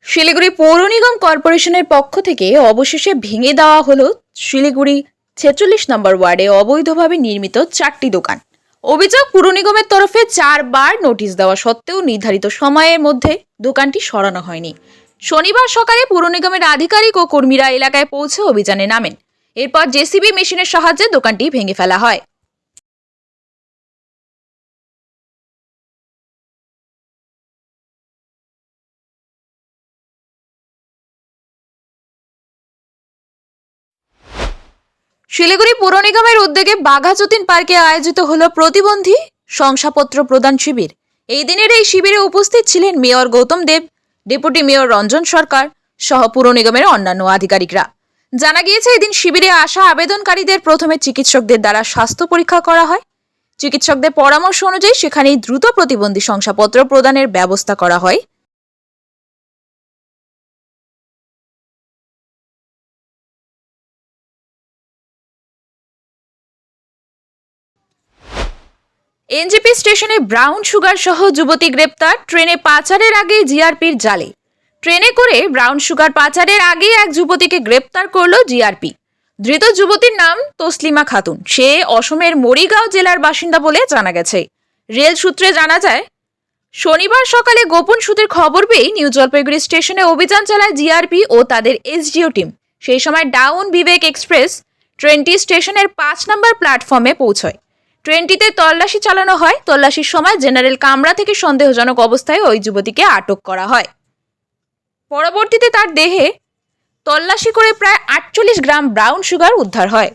শিলিগুড়ি পৌর নিগম কর্পোরেশনের পক্ষ থেকে অবশেষে ভেঙে দেওয়া হলো শিলিগুড়ি 46 নম্বর ওয়ার্ডে অবৈধভাবে নির্মিত 4টি দোকান। অভিযোগ, পুর নিগমের তরফে 4বার নোটিশ দেওয়া সত্ত্বেও নির্ধারিত সময়ের মধ্যে দোকানটি সরানো হয়নি। শনিবার সকালে পুর নিগমের আধিকারিক ও কর্মীরা এলাকায় পৌঁছে অভিযানে নামেন। এরপর জেসিবি মেশিনের সাহায্যে দোকানটি ভেঙে ফেলা হয়। শিলিগুড়ি পৌর নিগমের উদ্যোগে বাঘাযতীন পার্কে আয়োজিত হলো প্রতিবন্ধী শংসাপত্র প্রদান শিবির। এই দিনের এই শিবিরে উপস্থিত ছিলেন মেয়র গৌতম দেব, ডেপুটি মেয়র রঞ্জন সরকার সহ পুর নিগমের অন্যান্য আধিকারিকরা। জানা গিয়েছে, এদিন শিবিরে আসা আবেদনকারীদের প্রথমে চিকিৎসকদের দ্বারা স্বাস্থ্য পরীক্ষা করা হয়। চিকিৎসকদের পরামর্শ অনুযায়ী সেখানেই দ্রুত প্রতিবন্ধী শংসাপত্র প্রদানের ব্যবস্থা করা হয়। এনজেপি স্টেশনে ব্রাউন সুগার সহ যুবতী গ্রেপ্তার। ট্রেনে পাচারের আগে জিআরপির জালে। ট্রেনে করে ব্রাউন সুগার পাচারের আগে এক যুবতীকে গ্রেপ্তার করল জিআরপি। ধৃত যুবতীর নাম তসলিমা খাতুন। সে অসমের মরিগাঁও জেলার বাসিন্দা বলে জানা গেছে। রেল সূত্রে জানা যায়, শনিবার সকালে গোপন সূত্রের খবর পেয়ে নিউ জলপাইগুড়ি স্টেশনে অভিযান চালায় জিআরপি ও তাদের এসডিও টিম। সেই সময় ডাউন বিবেক এক্সপ্রেস ট্রেনটি স্টেশনের 5 নম্বর প্ল্যাটফর্মে পৌঁছয়। ট্রেনটিতে তল্লাশি চালানো হয়। তল্লাশির সময় জেনারেল কামরা থেকে সন্দেহজনক অবস্থায় ওই যুবতীকে আটক করা হয়। পরবর্তীতে তার দেহে তল্লাশি করে প্রায় 48 গ্রাম ব্রাউন সুগার উদ্ধার হয়।